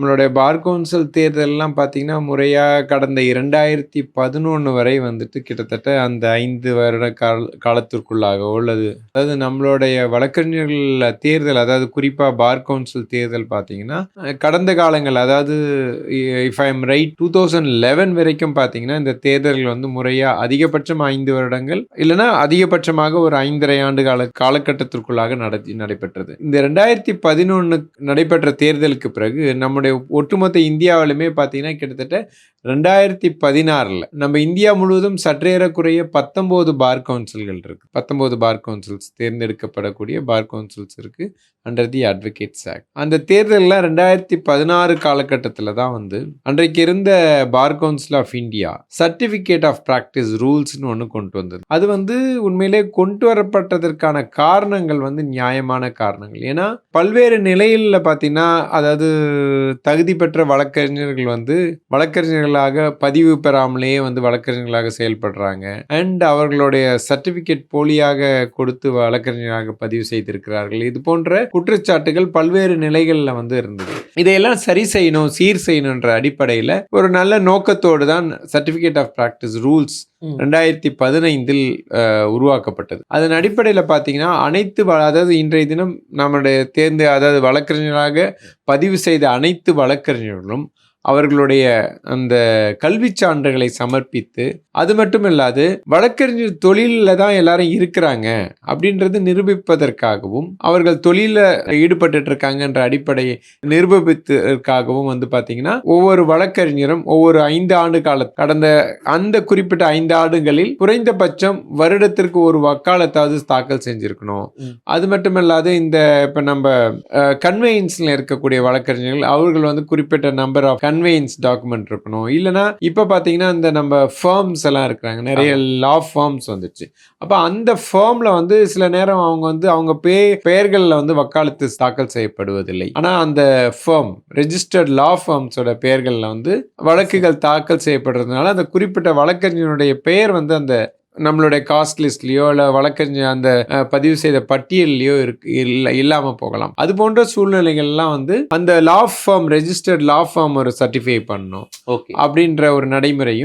நம்மளுடைய bar council தேர்தல்லாம் பார்த்தீங்கன்னா, முறையா கடந்த 2011 வரை வந்துட்டு கிட்டத்தட்ட அந்த 5 வருட காலத்திற்குள்ளாகவோ அதாவது நம்மளுடைய வழக்கறிஞர்கள் தேர்தல், அதாவது குறிப்பா பார் கவுன்சில் தேர்தல் பார்த்தீங்கன்னா, கடந்த காலங்கள் அதாவது இஃப் ஐ எம் ரைட் 2011 வரைக்கும் பார்த்தீங்கன்னா, இந்த தேர்தல்கள் வந்து முறையா அதிகபட்சம் 5 வருடங்கள் இல்லன்னா அதிகபட்சமாக ஒரு 5½ ஆண்டு காலகட்டத்திற்குள்ளாக நடைபெற்றது. இந்த 2011 நடைபெற்ற தேர்தலுக்கு பிறகு நம்முடைய ஒட்டுமொத்த இந்தியாவிலுமே பார்த்தீங்கன்னா கிட்டத்தட்ட 2016 நம்ம இந்தியா முழுவதும் சற்றேறக்குறைய 19 பார் கவுன்சில்கள் இருக்கு. 19 பார் கவுன்சில்ஸ் தேர்ந்தெடுக்கப்படக்கூடிய பார் கவுன்சில்ஸ் இருக்கு அண்டர் தி அட்வொகேட்ஸ் ஆக்ட். அந்த தேர்தலில் 2016 காலகட்டத்தில் தான் வந்து அன்றைக்கு இருந்த bar council of India certificate of practice ரூல்ஸ்னு ஒன்று கொண்டு வந்தது. அது வந்து உண்மையிலே கொண்டு வரப்பட்டதற்கான காரணங்கள் வந்து நியாயமான காரணங்கள். ஏன்னா பல்வேறு நிலையில் பார்த்தீங்கன்னா, அதாவது தகுதி பெற்ற வழக்கறிஞர்கள் வந்து வழக்கறிஞர்களாக பதிவு பெறாமலேயே வந்து வழக்கறிஞர்களாக செயல்படுறாங்க. அண்ட் அவர்களுடைய சர்டிபிகேட் போலியாக கொடுத்து வழக்கறிஞராக பதிவு செய்திருக்கிறார்கள். இது போன்ற குற்றச்சாட்டுகள் பல்வேறு நிலைகளில் வந்து இருந்தது. இதையெல்லாம் சரி செய்யணும், சீர் செய்யணுன்ற அடிப்படையில் ஒரு நல்ல நோக்கத்தோடு தான் சர்டிபிகேட் ஆஃப் பிராக்டிஸ் ரூல்ஸ் 2015 உருவாக்கப்பட்டது. அதன் அடிப்படையில் பார்த்தீங்கன்னா அதாவது இன்றைய தினம் நம்முடைய அதாவது வழக்கறிஞராக பதிவு செய்த அனைத்து வழக்கறிஞர்களும் அவர்களுடைய அந்த கல்வி சான்றுகளை சமர்ப்பித்து, அது மட்டும் இல்லாது வழக்கறிஞர் தொழிலில் தான் எல்லாரும் இருக்கிறாங்க அப்படின்றது நிரூபிப்பதற்காகவும், அவர்கள் தொழிலில் ஈடுபட்டு இருக்காங்கன்ற அடிப்படையை நிரூபிப்பதற்காகவும் வந்து பார்த்தீங்கன்னா ஒவ்வொரு வழக்கறிஞரும் ஒவ்வொரு 5 ஆண்டு கடந்த அந்த குறிப்பிட்ட 5 ஆண்டுகளில் குறைந்தபட்சம் வருடத்திற்கு ஒரு வக்காலத்தாவது தாக்கல் செஞ்சிருக்கணும். அது மட்டும் இல்லாது இந்த இப்ப நம்ம கன்வேயன்ஸ்ல இருக்கக்கூடிய வழக்கறிஞர்கள் அவர்கள் வந்து குறிப்பிட்ட நம்பர் ஆஃப் கன்வேயன்ஸ் டாக்குமெண்ட் இருக்கணும். இல்லைன்னா இப்ப பாத்தீங்கன்னா இந்த நம்ம ஃபார்ம்ஸ் எல்லாம் இருக்கிறாங்க, நிறைய லா ஃபார்ம்ஸ் வந்துச்சு. அப்ப அந்த ஃபார்ம்ல வந்து சில நேரம் அவங்க வந்து அவங்க பெயர்கள்ல வந்து வக்காலத்து தாக்கல் செய்யப்படுவதில்லை. ஆனா அந்த ஃபார்ம் ரெஜிஸ்டர்ட் லா ஃபார்ம்ஸோட பெயர்கள்ல வந்து வழக்குகள் தாக்கல் செய்யப்படுறதுனால அந்த குறிப்பிட்ட வழக்கறிஞருடைய பெயர் வந்து அந்த நம்மளுடைய காஸ்ட் லிஸ்ட்லயோ இல்ல வழக்கறிஞர் அந்த பதிவு செய்த பட்டியல்லையோ இல்லாம போகலாம். அது போன்ற சூழ்நிலைகள்லாம் வந்து அந்த லா ஃபார்ம் ரெஜிஸ்டர்ட் லா ஃபார்ம் ஒரு சர்டிஃபை பண்ணணும் அப்படின்ற ஒரு நடைமுறையும்